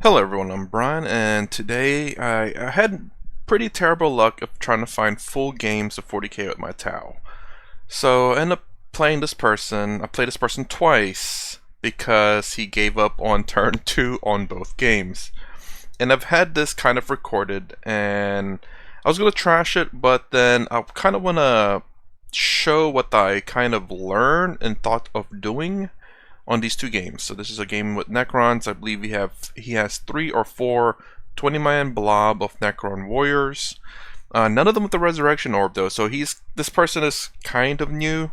Hello everyone, I'm Brian, and today I had pretty terrible luck of trying to find full games of 40k with my Tau. So I ended up playing this person. I played this person twice because he gave up on turn 2 on both games. And I've had this kind of recorded, and I was going to trash it, but then I kind of want to show what I kind of learned and thought of doing on these two games. So this is a game with Necrons. I believe he has 3 or 4 20-man blob of Necron warriors. None of them with the resurrection orb though. So this person is kind of new.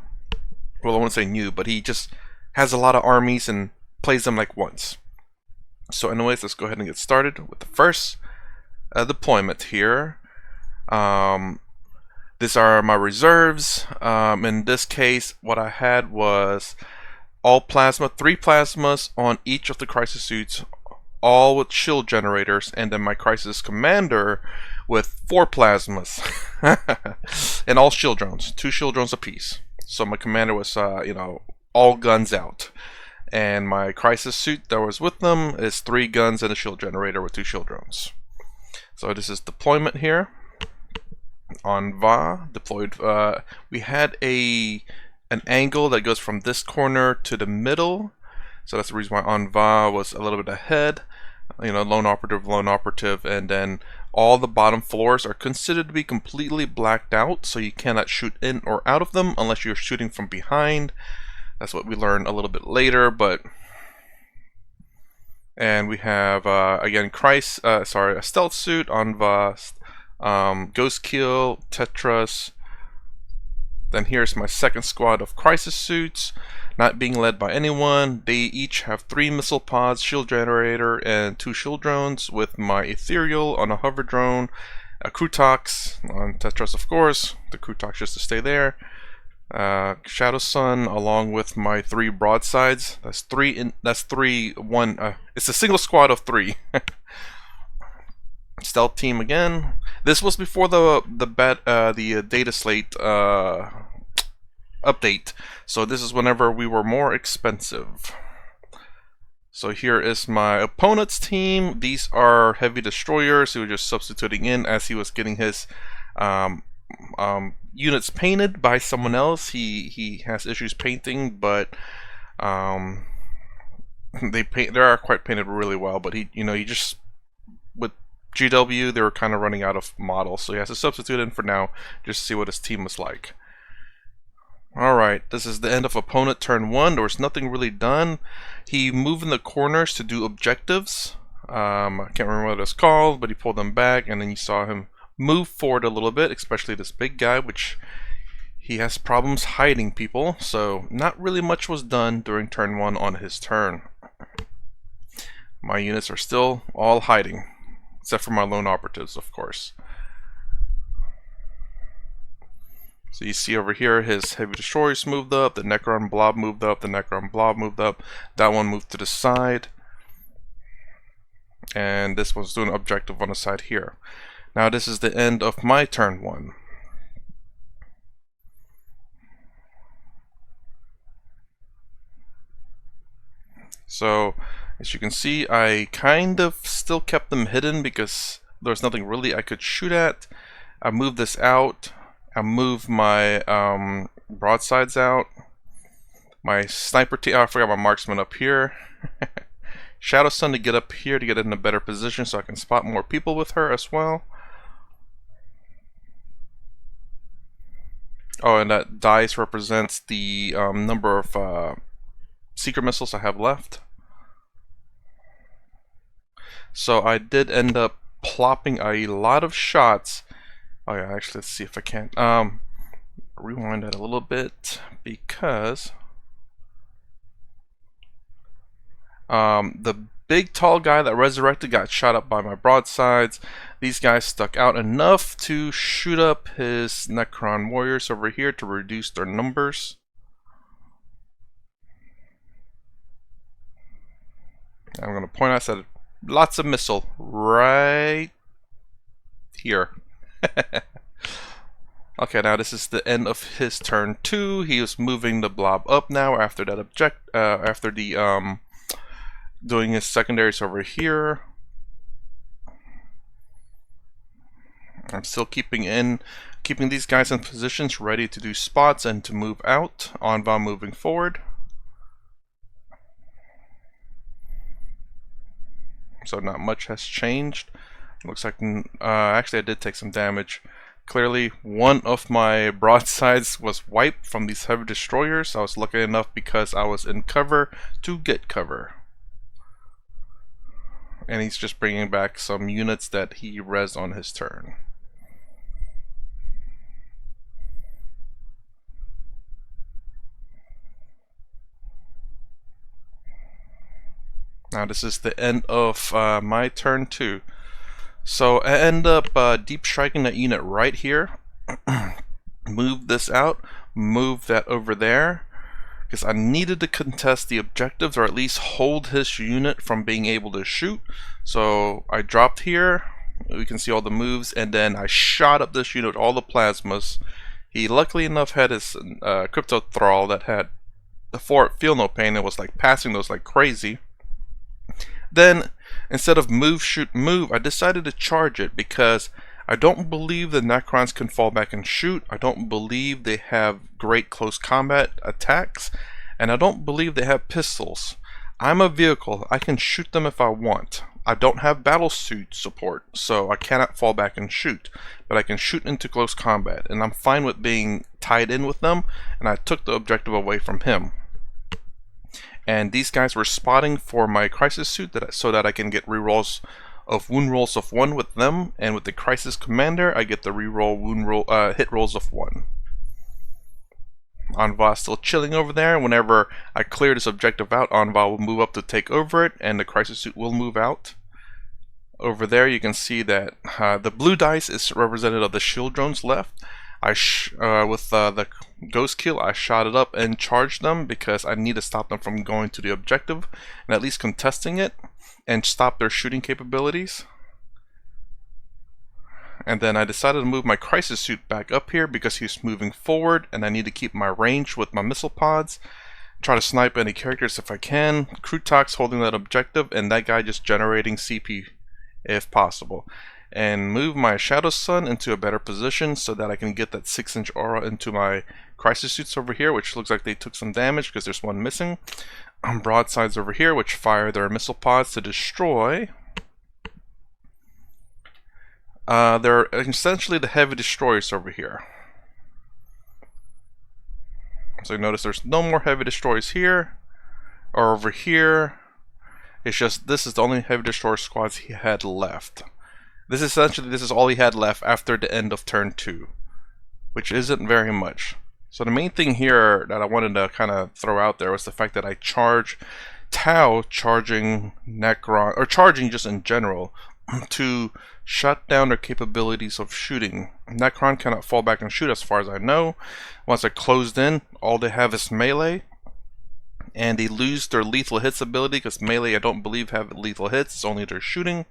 Well, I won't say new, but he just has a lot of armies and plays them like once. So anyways, let's go ahead and get started with the first deployment here. These are my reserves. In this case, what I had was all plasma, 3 plasmas on each of the crisis suits, all with shield generators, and then my crisis commander with 4 plasmas and all shield drones, 2 shield drones apiece. So my commander was all guns out, and my crisis suit that was with them is 3 guns and a shield generator with 2 shield drones. So this is deployment here on Va deployed. We had an angle that goes from this corner to the middle, so that's the reason why Anva was a little bit ahead. Lone operative, and then all the bottom floors are considered to be completely blacked out, so you cannot shoot in or out of them unless you're shooting from behind. That's what we learned a little bit later, and we have again a stealth suit, Anva, Ghost Kill, Tetras. Then here's my second squad of crisis suits, not being led by anyone. They each have 3 missile pods, shield generator, and 2 shield drones, with my ethereal on a hover drone, a Krutox on Tetras, of course, the Krutox just to stay there, Shadow Sun, along with my 3 broadsides. It's a single squad of 3. Stealth team again. This was before the data slate update, so this is whenever we were more expensive. So here is my opponent's team. These are heavy destroyers who were just substituting in as he was getting his units painted by someone else. He has issues painting, but they are quite painted really well. But he just with GW, they were kind of running out of models, so he has to substitute in for now just to see what his team was like. Alright, this is the end of opponent turn 1. There was nothing really done. He moved in the corners to do objectives. I can't remember what it's called, but he pulled them back, and then you saw him move forward a little bit, especially this big guy, which he has problems hiding people, so not really much was done during turn 1 on his turn. My units are still all hiding, except for my lone operatives, of course. So you see over here, his heavy destroyers moved up, the Necron blob moved up, the Necron blob moved up, that one moved to the side, and this one's doing an objective on the side here. Now this is the end of my turn 1. So as you can see, I kind of still kept them hidden because there's nothing really I could shoot at. I moved this out. I moved my broadsides out. My sniper team, I forgot my marksman up here. Shadow Sun to get up here to get in a better position so I can spot more people with her as well. Oh, and that dice represents the number of secret missiles I have left. So I did end up plopping a lot of shots. Oh yeah, actually, let's see if I can rewind that a little bit, because the big tall guy that resurrected got shot up by my broadsides. These guys stuck out enough to shoot up his Necron warriors over here to reduce their numbers. I'm going to point out, I said lots of missile right here. Okay, now this is the end of his turn 2. He is moving the blob up now after that doing his secondaries over here. I'm still keeping these guys in positions ready to do spots and to move out. Anva moving forward. So not much has changed. Looks like actually I did take some damage. Clearly one of my broadsides was wiped from these heavy destroyers. I was lucky enough because I was in cover to get cover. And he's just bringing back some units that he res on his turn. Now this is the end of my turn too. So I end up deep striking that unit right here. Move this out, move that over there, because I needed to contest the objectives or at least hold his unit from being able to shoot. So I dropped here, we can see all the moves, and then I shot up this unit with all the plasmas. He luckily enough had his crypto thrall that had the feel no pain and was like passing those like crazy. Then instead of move, shoot, move, I decided to charge it because I don't believe the Necrons can fall back and shoot. I don't believe they have great close combat attacks, and I don't believe they have pistols. I'm a vehicle. I can shoot them if I want. I don't have battle suit support, so I cannot fall back and shoot, but I can shoot into close combat, and I'm fine with being tied in with them, and I took the objective away from him. And these guys were spotting for my crisis suit so that I can get rerolls of wound rolls of 1 with them, and with the crisis commander I get the reroll hit rolls of 1. Anva still chilling over there. Whenever I clear this objective out, Anva will move up to take over it, and the crisis suit will move out. Over there you can see that the blue dice is representative of the shield drones left. With the ghost kill, I shot it up and charged them because I need to stop them from going to the objective and at least contesting it and stop their shooting capabilities. And then I decided to move my crisis suit back up here because he's moving forward and I need to keep my range with my missile pods. Try to snipe any characters if I can. Krutox holding that objective and that guy just generating CP if possible. And move my Shadow Sun into a better position so that I can get that 6-inch aura into my crisis suits over here, which looks like they took some damage because there's one missing. Broadsides over here, which fire their missile pods to destroy. They're essentially the heavy destroyers over here. So you notice there's no more heavy destroyers here or over here. It's just this is the only heavy destroyer squads he had left. This is all he had left after the end of turn 2, which isn't very much. So the main thing here that I wanted to kind of throw out there was the fact that I charge Tau charging Necron, or charging just in general, to shut down their capabilities of shooting. Necron cannot fall back and shoot as far as I know. Once they're closed in, all they have is melee. And they lose their lethal hits ability because melee I don't believe have lethal hits, it's only their shooting.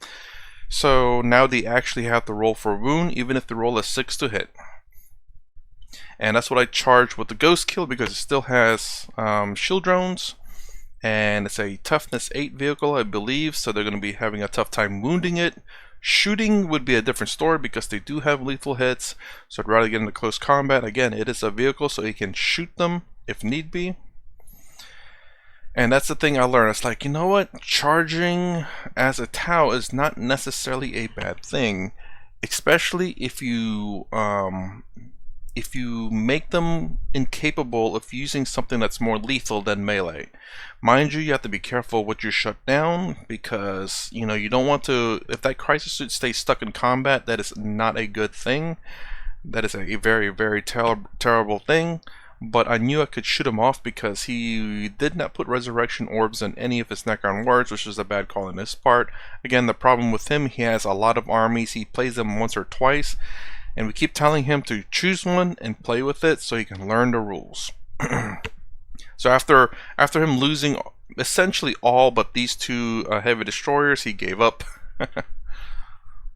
So now they actually have to roll for wound even if they roll a 6 to hit. And that's what I charge with the ghost kill because it still has shield drones. And it's a toughness 8 vehicle I believe, so they're going to be having a tough time wounding it. Shooting would be a different story because they do have lethal hits, so I'd rather get into close combat. Again, it is a vehicle so you can shoot them if need be. And that's the thing I learned. It's like, you know what? Charging as a Tau is not necessarily a bad thing, especially if you make them incapable of using something that's more lethal than melee. Mind you have to be careful what you shut down because you don't want to. If that crisis suit stays stuck in combat, that is not a good thing. That is a very, very terrible thing. But I knew I could shoot him off because he did not put resurrection orbs in any of his Necron wards, which is a bad call on his part. Again, the problem with him, he has a lot of armies, he plays them once or twice, and we keep telling him to choose one and play with it so he can learn the rules. So after him losing essentially all but these 2 heavy destroyers, he gave up.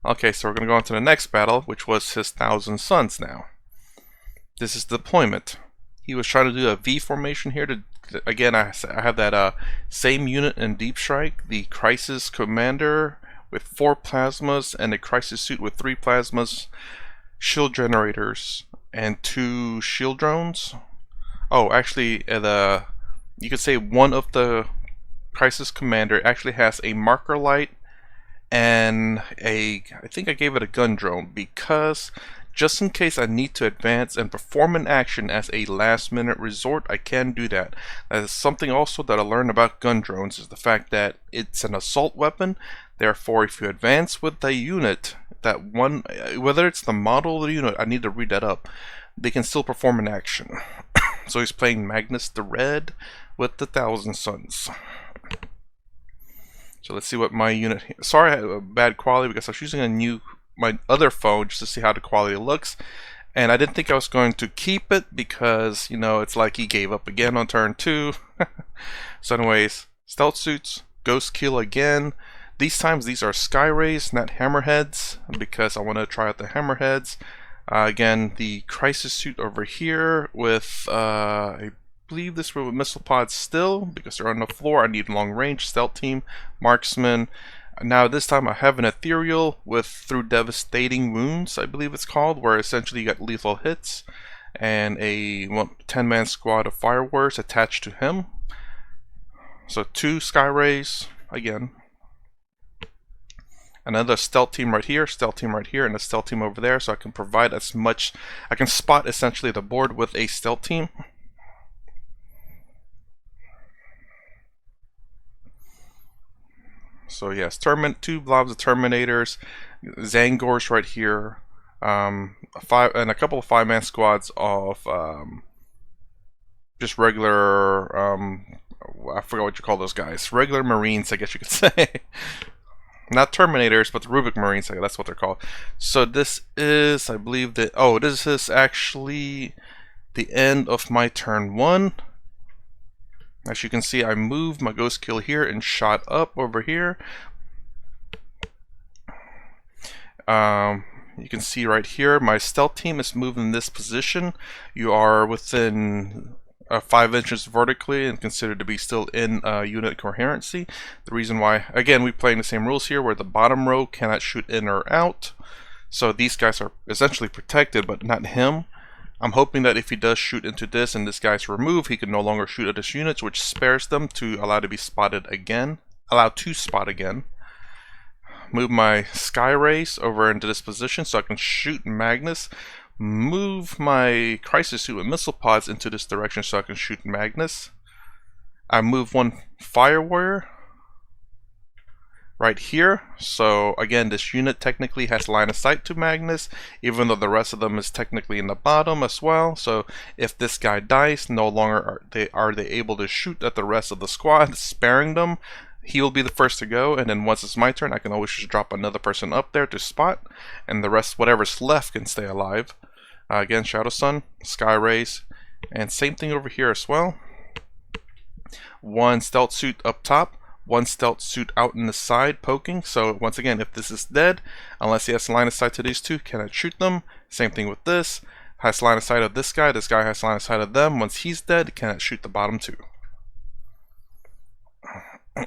Okay, so we're going to go on to the next battle, which was his 1,000 Suns now. This is deployment. He was trying to do a V formation here. Again, I have that same unit in Deep Strike, the Crisis Commander with 4 plasmas and a crisis suit with 3 plasmas, shield generators, and 2 shield drones. Oh, actually, you could say one of the crisis commander actually has a marker light and I think I gave it a gun drone, because just in case I need to advance and perform an action as a last minute resort, I can do that. That is something also that I learned about gun drones, is the fact that it's an assault weapon. Therefore, if you advance with the unit, that one, whether it's the model of the unit, I need to read that up, they can still perform an action. So he's playing Magnus the Red with the Thousand Suns. So let's see what my unit. Sorry, I had a bad quality because I was using my other phone just to see how the quality looks, and I didn't think I was going to keep it because, you know, it's like he gave up again on turn 2. So anyways, stealth suits, ghost kill again. These times these are sky rays, not hammerheads, because I want to try out the hammerheads. Again, the crisis suit over here with I believe this with missile pods still, because they're on the floor. I need long range, stealth team, marksman. Now this time I have an ethereal with through devastating wounds, I believe it's called, where essentially you got lethal hits, and a 10-man squad of fire warriors attached to him. So 2 sky rays again. Another stealth team right here, and a stealth team over there, so I can provide as much. I can spot essentially the board with a stealth team. So yes, 2 blobs of Terminators, Zangors right here, and a couple of 5-man squads of just regular, I forgot what you call those guys, regular Marines, I guess you could say. Not Terminators, but the Rubik Marines, that's what they're called. So this is, I believe that, oh, this is actually the end of my turn 1. As you can see, I moved my ghost kill here and shot up over here. You can see right here, my stealth team is moved in this position. You are within 5 inches vertically and considered to be still in unit coherency. The reason why, again, we play in the same rules here, where the bottom row cannot shoot in or out. So these guys are essentially protected, but not him. I'm hoping that if he does shoot into this and this guy's removed, he can no longer shoot at his units, which spares them to allow to be spotted again. Allowed to spot again. Move my sky rays over into this position so I can shoot Magnus. Move my crisis suit with missile pods into this direction so I can shoot Magnus. I move 1 fire warrior right here, so again this unit technically has line of sight to Magnus, even though the rest of them is technically in the bottom as well. So if this guy dies, no longer are they able to shoot at the rest of the squad, sparing them. He will be the first to go, and then once it's my turn, I can always just drop another person up there to spot, and the rest, whatever's left, can stay alive. Again, Shadow Sun, Sky Rays, and same thing over here as well. 1 stealth suit up top, 1 stealth suit out in the side poking. So once again, if this is dead, unless he has line of sight to these 2, cannot shoot them. Same thing with this. Has line of sight of this guy has line of sight of them. Once he's dead, cannot shoot the bottom 2.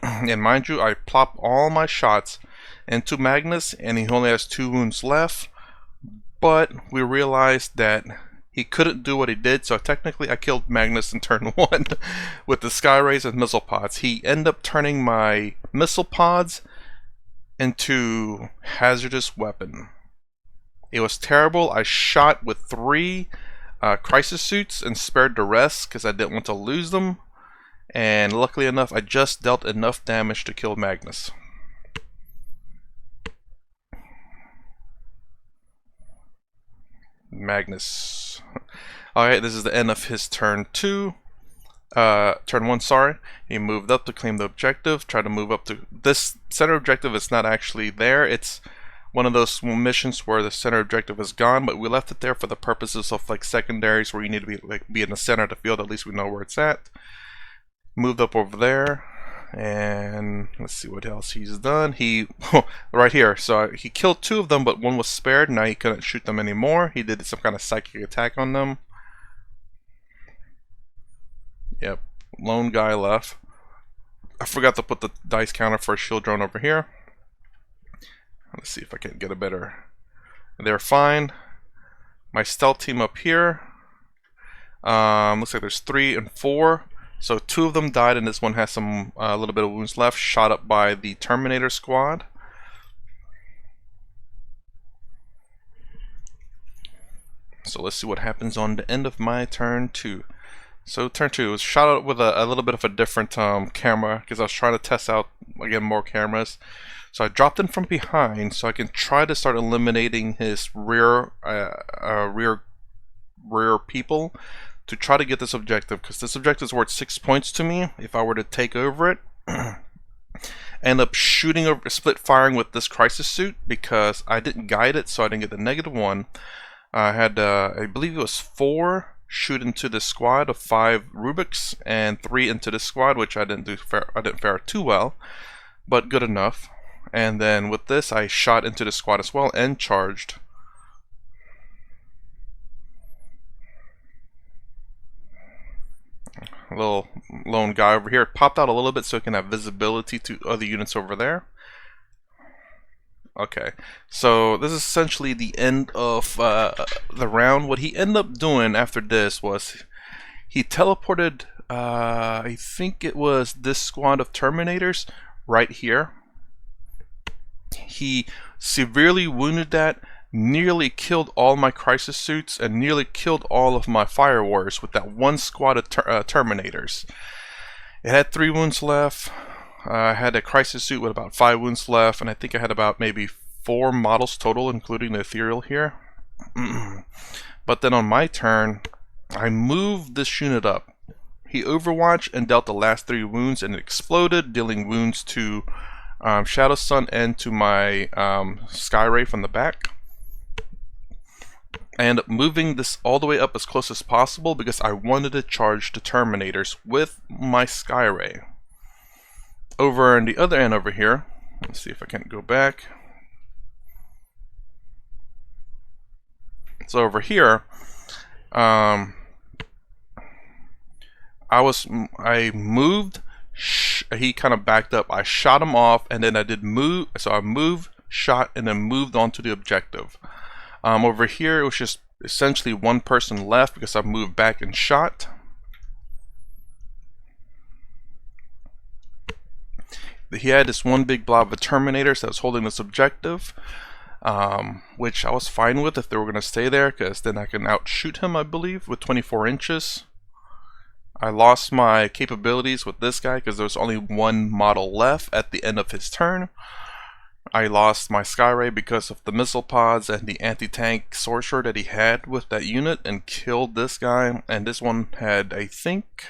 And mind you, I plop all my shots into Magnus, and he only has 2 wounds left. But we realized that he couldn't do what he did, so technically I killed Magnus in turn 1 with the sky rays and missile pods. He ended up turning my missile pods into hazardous weapon. It was terrible. I shot with 3 crisis suits and spared the rest because I didn't want to lose them. And luckily enough, I just dealt enough damage to kill Magnus. Magnus. Alright, this is the end of his turn 2. Turn 1, sorry. He moved up to claim the objective. Try to move up to... This center objective is not actually there. It's one of those missions where the center objective is gone, but we left it there for the purposes of like secondaries where you need to be in the center of the field. At least we know where it's at. Moved up over there, and let's see what else he's done. He right here, so he killed 2 of them, but 1 was spared. Now he couldn't shoot them anymore. He did some kind of psychic attack on them. Yep, lone guy left. I forgot to put the dice counter for a shield drone over here. Let's see if I can get a better. They're fine. My stealth team up here. Looks like there's 3 and 4. So 2 of them died, and this one has some a little bit of wounds left. Shot up by the Terminator squad. So let's see what happens on the end of my turn 2. So turn 2 was shot out with a little bit of a different camera because I was trying to test out again more cameras. So I dropped in from behind so I can try to start eliminating his rear people to try to get this objective, because this objective is worth 6 points to me if I were to take over it. End up shooting over, split firing with this crisis suit because I didn't guide it, so I didn't get the -1. I had I believe it was 4 shoot into the squad of 5 Rubiks and 3 into this squad, which I didn't fare too well, but good enough. And then with this, I shot into the squad as well and charged. A little lone guy over here popped out a little bit so it can have visibility to other units over there. Okay, so this is essentially the end of the round. What he ended up doing after this was he teleported, I think it was this squad of Terminators right here. He severely wounded that, nearly killed all my crisis suits, and nearly killed all of my fire warriors with that one squad of Terminators. It had 3 wounds left. I had a crisis suit with about 5 wounds left, and I think I had about maybe 4 models total, including the ethereal here. But then on my turn, I moved this unit up. He overwatched and dealt the last 3 wounds, and it exploded, dealing wounds to Shadowsun and to my Skyray from the back. I ended up moving this all the way up as close as possible because I wanted to charge the Terminators with my Skyray. Over on the other end over here, let's see if I can go back. So over here, I moved. He kind of backed up. I shot him off, and then I did move. So I moved, shot, and then moved on to the objective. Over here, it was just essentially 1 person left because I moved back and shot. He had this one big blob of Terminators that was holding this objective, which I was fine with if they were going to stay there, because then I can outshoot him, I believe, with 24 inches. I lost my capabilities with this guy because there was only 1 model left at the end of his turn. I lost my Skyray because of the missile pods and the anti-tank sorcerer that he had with that unit, and killed this guy. And this one had, I think,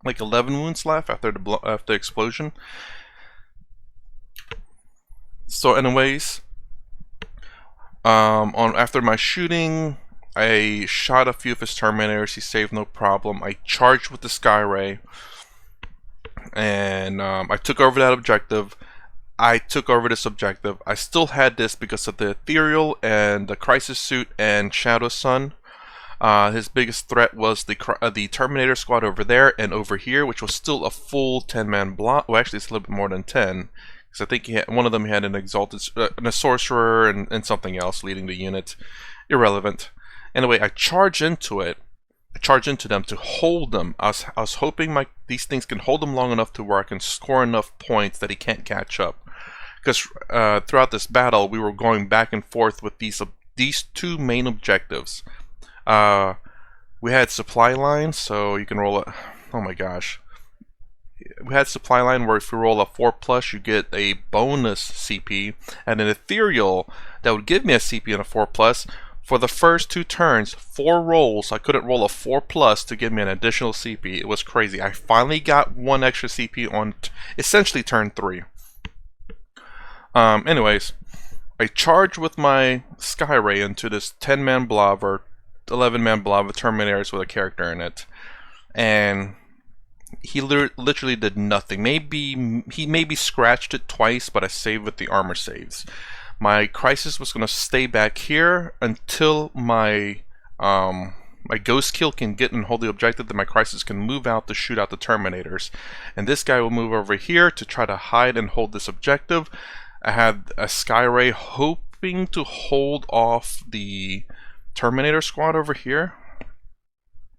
like 11 wounds left after the explosion. So anyways, after my shooting, I shot a few of his Terminators. He saved no problem. I charged with the Skyray, and I took over that objective. I took over this objective. I still had this because of the ethereal and the crisis suit and Shadowsun. His biggest threat was the Terminator squad over there and over here, which was still a full 10-man block. Well, actually, it's a little bit more than 10. Because I think one of them had an exalted, a sorcerer, and something else leading the unit. Irrelevant. Anyway, I charge into it. I charge into them to hold them. I was hoping these things can hold him long enough to where I can score enough points that he can't catch up. Because throughout this battle, we were going back and forth with these 2 main objectives. We had supply lines, so you can roll a. Oh my gosh. We had supply line where if you roll a 4+, you get a bonus CP, and an ethereal that would give me a CP and a 4+. For the first 2 turns, 4 rolls, I couldn't roll a 4+ to give me an additional CP. It was crazy. I finally got 1 extra CP on essentially turn 3. Anyways, I charged with my Skyray into this 10-man blob or 11-man blob of Terminators with a character in it, and he literally did nothing. He maybe scratched it twice, but I saved with the armor saves. My crisis was going to stay back here until my my ghost kill can get and hold the objective, then my crisis can move out to shoot out the Terminators. And this guy will move over here to try to hide and hold this objective. I had a Skyray hoping to hold off the Terminator squad over here.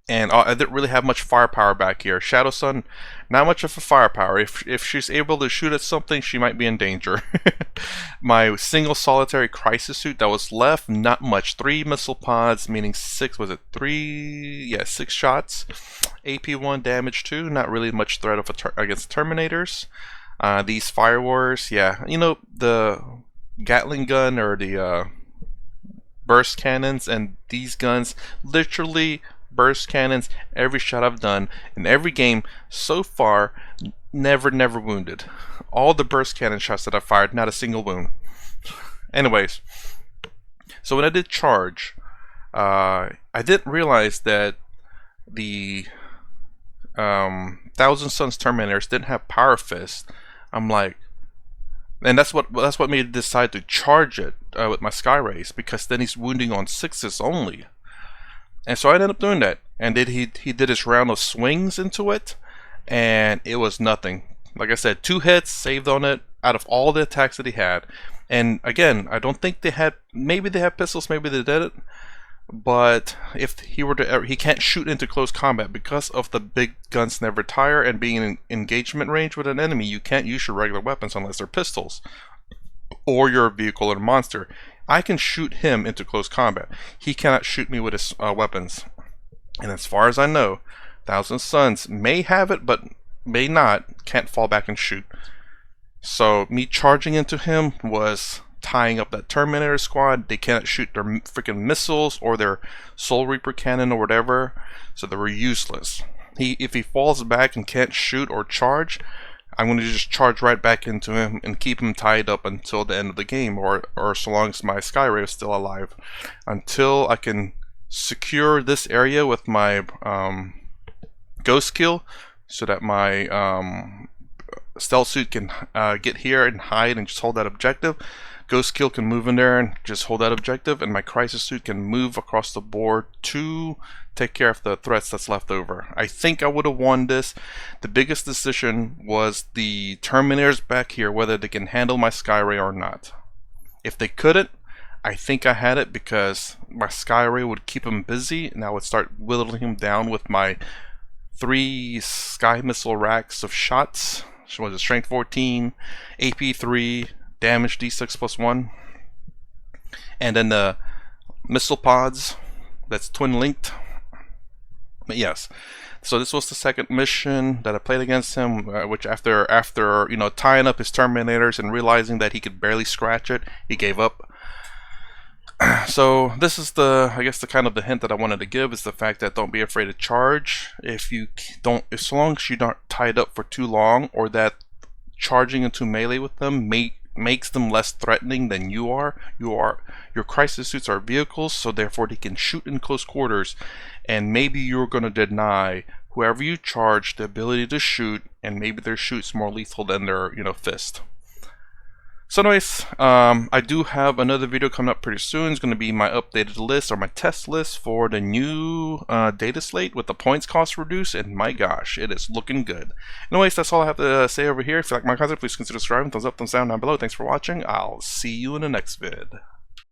And I didn't really have much firepower back here. Shadowsun, not much of a firepower. If she's able to shoot at something, she might be in danger. My single solitary crisis suit that was left, not much. 3 missile pods, meaning 6, was it 3? Yeah, 6 shots. AP1 damage 2, not really much threat of against Terminators. These Fire Wars, yeah. You know, the Gatling gun or the burst cannons and these guns, literally burst cannons, every shot I've done in every game so far, never wounded. All the burst cannon shots that I fired, not a single wound. Anyways, so when I did charge, I didn't realize that the Thousand Suns Terminators didn't have Power Fist. I'm like, and that's what made me decide to charge it with my Skyrays, because then he's wounding on 6s only. And so I ended up doing that, and he did his round of swings into it, and it was nothing. Like I said, 2 hits saved on it out of all the attacks that he had. And again, I don't think they had, maybe they had pistols, maybe they didn't, but if he were to, he can't shoot into close combat because of the big guns never tire, and being in engagement range with an enemy, you can't use your regular weapons unless they're pistols or you're a vehicle or a monster. I can shoot him into close combat. He cannot shoot me with his weapons. And as far as I know, Thousand Suns may have it, but may not. Can't fall back and shoot. So me charging into him was tying up that Terminator squad. They cannot shoot their freaking missiles or their Soul Reaper cannon or whatever. So they were useless. If he falls back and can't shoot or charge, I'm going to just charge right back into him and keep him tied up until the end of the game, or so long as my Skyray is still alive, until I can secure this area with my Ghost Kill, so that my Stealth Suit can get here and hide and just hold that objective. Ghost Kill can move in there and just hold that objective, and my Crisis Suit can move across the board to take care of the threats that's left over. I think I would have won this. The biggest decision was the Terminators back here, whether they can handle my Skyray or not. If they couldn't, I think I had it, because my Skyray would keep him busy, and I would start whittling him down with my 3 Sky Missile racks of shots. So was it Strength 14, AP 3, Damage D6 plus 1, and then the Missile Pods, that's twin linked. But yes, so this was the second mission that I played against him, which after you know, tying up his Terminators and realizing that he could barely scratch it, he gave up. So this is the, I guess, the kind of the hint that I wanted to give, is the fact that don't be afraid to charge. If so long as you're not tied up for too long, or that charging into melee with them makes them less threatening than you are. Your crisis suits are vehicles, so therefore they can shoot in close quarters, and maybe you're going to deny whoever you charge the ability to shoot, and maybe their shoot's more lethal than their, you know, fist. So anyways, I do have another video coming up pretty soon. It's going to be my updated list, or my test list, for the new data slate with the points cost reduced, and my gosh, it is looking good. Anyways, that's all I have to say over here. If you like my content, please consider subscribing. Thumbs up, thumbs down below. Thanks for watching. I'll see you in the next vid.